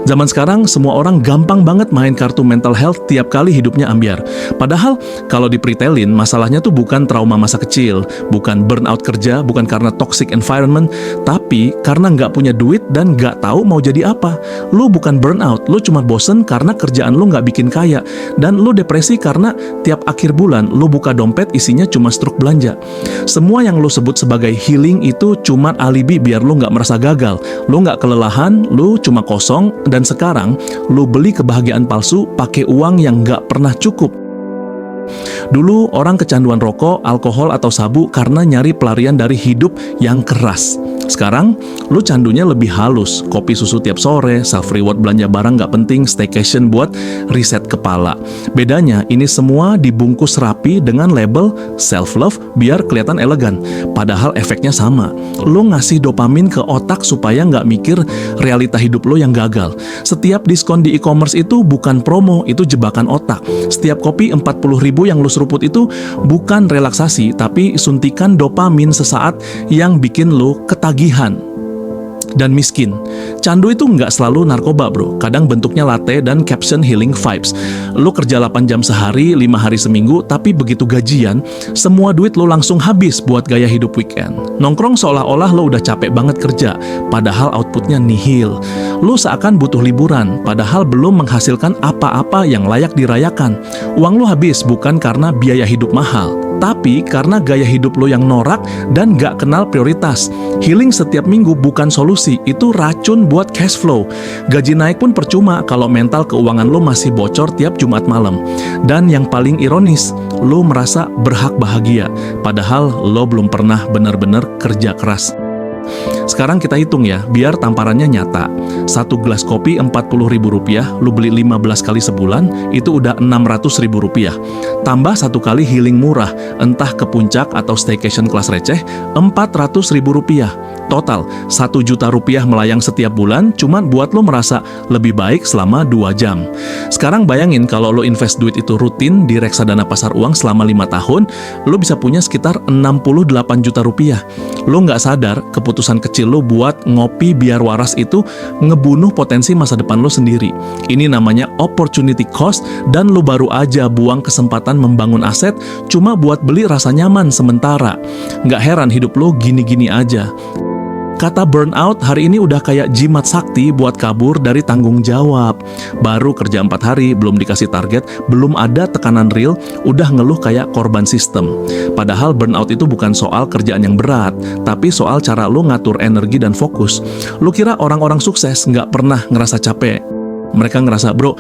Zaman sekarang semua orang gampang banget main kartu mental health tiap kali hidupnya ambyar. Padahal kalau dipretelin masalahnya tuh bukan trauma masa kecil, bukan burnout kerja, bukan karena toxic environment, tapi karena nggak punya duit dan nggak tahu mau jadi apa. Lu bukan burnout, lu cuma bosen karena kerjaan lu nggak bikin kaya, dan lu depresi karena tiap akhir bulan lu buka dompet isinya cuma struk belanja. Semua yang lu sebut sebagai healing itu cuma alibi biar lu nggak merasa gagal. Lu nggak kelelahan, lu cuma kosong. Dan sekarang, lu beli kebahagiaan palsu pakai uang yang nggak pernah cukup. Dulu orang kecanduan rokok, alkohol, atau sabu karena nyari pelarian dari hidup yang keras. Sekarang, lu candunya lebih halus, kopi susu tiap sore, self-reward belanja barang nggak penting, staycation buat reset kepala. Bedanya, ini semua dibungkus rapi dengan label self-love biar kelihatan elegan. Padahal efeknya sama. Lu ngasih dopamin ke otak supaya nggak mikir realita hidup lu yang gagal. Setiap diskon di e-commerce itu bukan promo, itu jebakan otak. Setiap kopi 40.000 yang lu seruput itu bukan relaksasi, tapi suntikan dopamin sesaat yang bikin lu ketagihan dan miskin. Candu itu nggak selalu narkoba bro, kadang bentuknya latte dan caption healing vibes. Lu kerja 8 jam sehari, 5 hari seminggu, tapi begitu gajian, semua duit lu langsung habis buat gaya hidup weekend. Nongkrong seolah-olah lu udah capek banget kerja, padahal outputnya nihil. Lu seakan butuh liburan, padahal belum menghasilkan apa-apa yang layak dirayakan. Uang lu habis bukan karena biaya hidup mahal, tapi karena gaya hidup lo yang norak dan gak kenal prioritas. Healing setiap minggu bukan solusi, itu racun buat cash flow. Gaji naik pun percuma kalau mental keuangan lo masih bocor tiap Jumat malam. Dan yang paling ironis, lo merasa berhak bahagia, padahal lo belum pernah benar-benar kerja keras. Sekarang kita hitung ya, biar tamparannya nyata. Satu gelas kopi Rp40.000, lu beli 15 kali sebulan, itu udah Rp600.000. Tambah satu kali healing murah, entah ke puncak atau staycation kelas receh, Rp400.000. Total, Rp1.000.000 melayang setiap bulan, cuman buat lo merasa lebih baik selama 2 jam. Sekarang bayangin kalau lo invest duit itu rutin di reksadana pasar uang selama 5 tahun, lo bisa punya sekitar Rp68 juta. Lo nggak sadar, keputusan kecil lo buat ngopi biar waras itu ngebunuh potensi masa depan lo sendiri. Ini namanya opportunity cost, dan lo baru aja buang kesempatan membangun aset cuma buat beli rasa nyaman sementara. Nggak heran hidup lo gini-gini aja. Kata burnout hari ini udah kayak jimat sakti buat kabur dari tanggung jawab. Baru kerja 4 hari, belum dikasih target, belum ada tekanan real, udah ngeluh kayak korban sistem. Padahal burnout itu bukan soal kerjaan yang berat, tapi soal cara lu ngatur energi dan fokus. Lu kira orang-orang sukses nggak pernah ngerasa capek? Mereka ngerasa bro,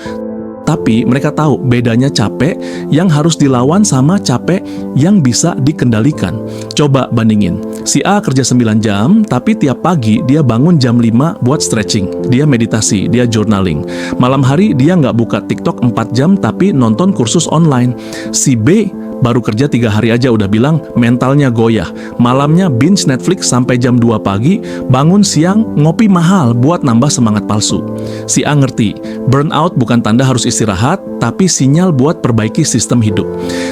tapi mereka tahu bedanya capek yang harus dilawan sama capek yang bisa dikendalikan. Coba bandingin, si A kerja 9 jam, tapi tiap pagi dia bangun jam 5 buat stretching, dia meditasi, dia journaling. Malam hari dia nggak buka TikTok 4 jam, tapi nonton kursus online. Si B baru kerja 3 hari aja udah bilang mentalnya goyah. Malamnya binge Netflix sampai jam 2 pagi, bangun siang ngopi mahal buat nambah semangat palsu. Si A ngerti, burnout bukan tanda harus istirahat, tapi sinyal buat perbaiki sistem hidup.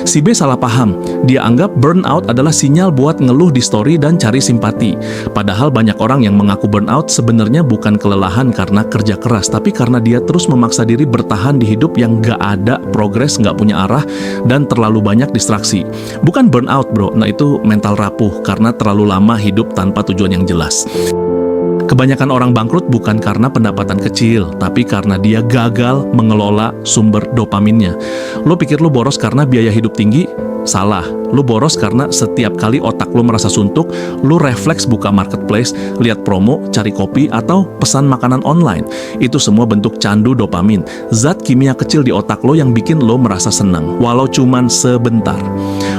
Si B salah paham, dia anggap burnout adalah sinyal buat ngeluh di story dan cari simpati. Padahal banyak orang yang mengaku burnout sebenarnya bukan kelelahan karena kerja keras, tapi karena dia terus memaksa diri bertahan di hidup yang gak ada progres, gak punya arah, dan terlalu banyak distraksi. Bukan burnout bro, nah itu mental rapuh karena terlalu lama hidup tanpa tujuan yang jelas. Kebanyakan orang bangkrut bukan karena pendapatan kecil, tapi karena dia gagal mengelola sumber dopaminnya. Lo pikir lo boros karena biaya hidup tinggi? Salah, lu boros karena setiap kali otak lu merasa suntuk, lu refleks buka marketplace, lihat promo, cari kopi, atau pesan makanan online. Itu semua bentuk candu dopamin, zat kimia kecil di otak lo yang bikin lo merasa senang, walau cuman sebentar.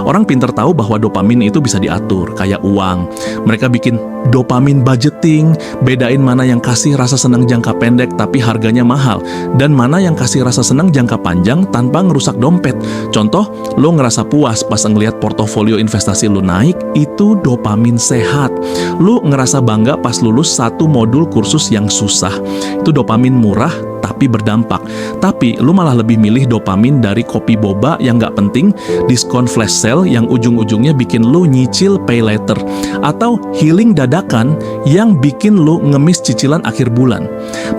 Orang pintar tahu bahwa dopamin itu bisa diatur, kayak uang. Mereka bikin dopamin budgeting, bedain mana yang kasih rasa senang jangka pendek tapi harganya mahal, dan mana yang kasih rasa senang jangka panjang tanpa ngerusak dompet. Contoh, lo ngerasa puas pas ngelihat portofolio investasi lu naik, itu dopamin sehat. Lu ngerasa bangga pas lulus satu modul kursus yang susah, itu dopamin murah tapi berdampak. Tapi lu malah lebih milih dopamin dari kopi boba yang nggak penting, diskon flash sale yang ujung-ujungnya bikin lu nyicil pay later, atau healing dadakan yang bikin lu ngemis cicilan akhir bulan.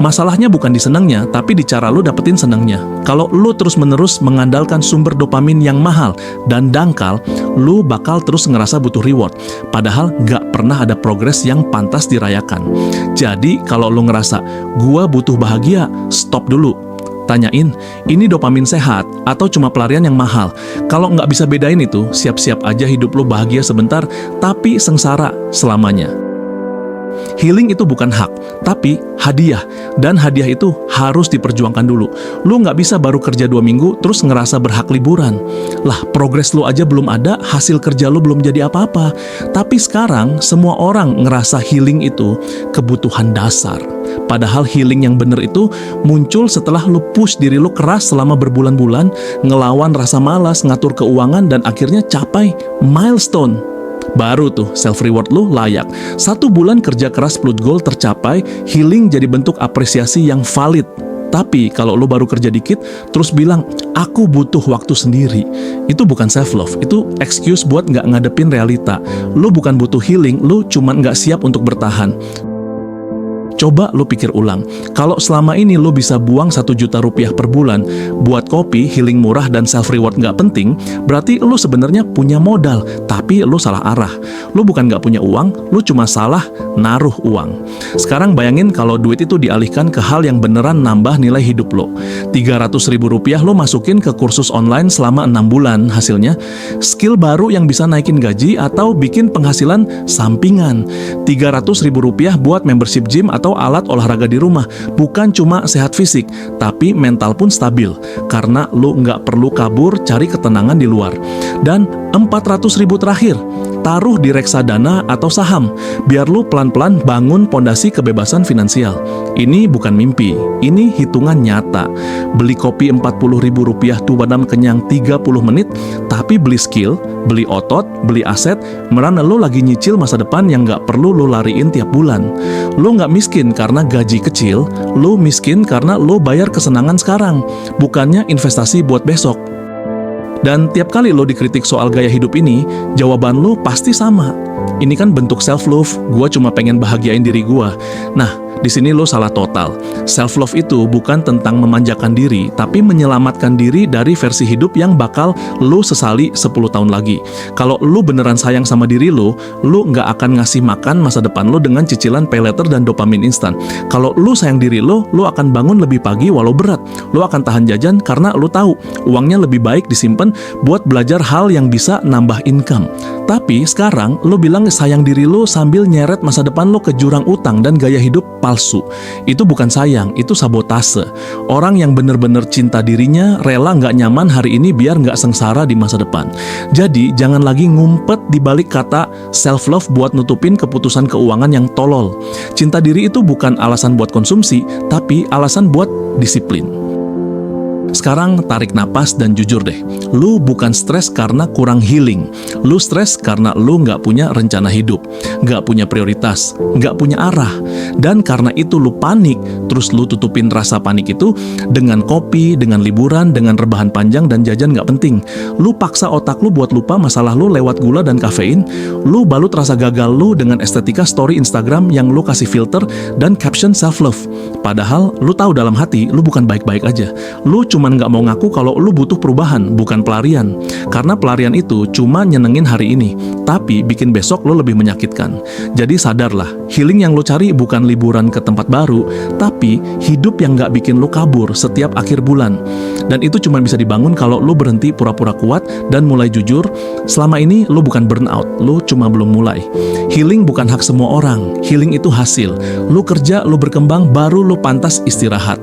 Masalahnya bukan di senangnya, tapi di cara lu dapetin senangnya. Kalau lu terus-menerus mengandalkan sumber dopamin yang mahal dan dangkal, lu bakal terus ngerasa butuh reward, padahal nggak pernah ada progres yang pantas dirayakan. Jadi kalau lu ngerasa, gua butuh bahagia, stop dulu. Tanyain, ini dopamin sehat atau cuma pelarian yang mahal? Kalau nggak bisa bedain itu, siap-siap aja hidup lu bahagia sebentar, tapi sengsara selamanya. Healing itu bukan hak, tapi hadiah. Dan hadiah itu harus diperjuangkan dulu. Lu nggak bisa baru kerja 2 minggu, terus ngerasa berhak liburan. Lah, progres lu aja belum ada, hasil kerja lu belum jadi apa-apa. Tapi sekarang, semua orang ngerasa healing itu kebutuhan dasar. Padahal healing yang bener itu muncul setelah lu push diri lu keras selama berbulan-bulan, ngelawan rasa malas, ngatur keuangan, dan akhirnya capai milestone. Baru tuh self-reward lu layak. 1 bulan kerja keras Flut Goal tercapai, healing jadi bentuk apresiasi yang valid. Tapi kalau lu baru kerja dikit, terus bilang, aku butuh waktu sendiri, itu bukan self-love, itu excuse buat nggak ngadepin realita. Lu bukan butuh healing, lu cuman nggak siap untuk bertahan. Coba lu pikir ulang, kalau selama ini lu bisa buang 1 juta rupiah per bulan buat kopi, healing murah, dan self-reward nggak penting, berarti lu sebenarnya punya modal, tapi lu salah arah. Lu bukan nggak punya uang, lu cuma salah naruh uang. Sekarang bayangin kalau duit itu dialihkan ke hal yang beneran nambah nilai hidup lo. 300 ribu rupiah lu masukin ke kursus online selama 6 bulan, hasilnya skill baru yang bisa naikin gaji atau bikin penghasilan sampingan. 300 ribu rupiah buat membership gym atau alat olahraga di rumah. Bukan cuma sehat fisik, tapi mental pun stabil, karena lu nggak perlu kabur cari ketenangan di luar. Dan 400 ribu terakhir, taruh di reksadana atau saham, biar lu pelan-pelan bangun pondasi kebebasan finansial. Ini bukan mimpi, ini hitungan nyata. Beli kopi 40 ribu rupiah tuh badam kenyang 30 menit, tapi beli skill, beli otot, beli aset, merana lu lagi nyicil masa depan yang nggak perlu lu lariin tiap bulan. Lu nggak miskin karena gaji kecil, lu miskin karena lu bayar kesenangan sekarang, bukannya investasi buat besok. Dan tiap kali lo dikritik soal gaya hidup ini, jawaban lo pasti sama. Ini kan bentuk self-love, gua cuma pengen bahagiain diri gua. Nah, di sini lo salah total. Self-love itu bukan tentang memanjakan diri, tapi menyelamatkan diri dari versi hidup yang bakal lo sesali 10 tahun lagi. Kalau lo beneran sayang sama diri lo nggak akan ngasih makan masa depan lo dengan cicilan pay later dan dopamin instan. Kalau lo sayang diri lo akan bangun lebih pagi walau berat. Lo akan tahan jajan karena lo tahu uangnya lebih baik disimpan buat belajar hal yang bisa nambah income. Tapi sekarang lo bilang sayang diri lo sambil nyeret masa depan lo ke jurang utang dan gaya hidup palsu. Itu bukan sayang, itu sabotase. Orang yang bener-bener cinta dirinya rela nggak nyaman hari ini biar nggak sengsara di masa depan. Jadi jangan lagi ngumpet di balik kata self-love buat nutupin keputusan keuangan yang tolol. Cinta diri itu bukan alasan buat konsumsi, tapi alasan buat disiplin. Sekarang tarik napas dan jujur deh, lu bukan stres karena kurang healing. Lu stres karena lu nggak punya rencana hidup, nggak punya prioritas, nggak punya arah. Dan karena itu lu panik, terus lu tutupin rasa panik itu dengan kopi, dengan liburan, dengan rebahan panjang dan jajan nggak penting. Lu paksa otak lu buat lupa masalah lu lewat gula dan kafein. Lu balut rasa gagal lu dengan estetika story Instagram yang lu kasih filter dan caption self-love. Padahal lu tahu dalam hati lu bukan baik-baik aja. Lu cuma nggak mau ngaku kalau lu butuh perubahan, bukan pelarian. Karena pelarian itu cuma nyenengin hari ini, tapi bikin besok lu lebih menyakitkan. Jadi sadarlah, healing yang lu cari bukan liburan ke tempat baru, tapi hidup yang nggak bikin lu kabur setiap akhir bulan. Dan itu cuma bisa dibangun kalau lu berhenti pura-pura kuat dan mulai jujur. Selama ini lu bukan burnout, lu cuma belum mulai. Healing bukan hak semua orang, healing itu hasil. Lu kerja, lu berkembang, baru lu pantas istirahat.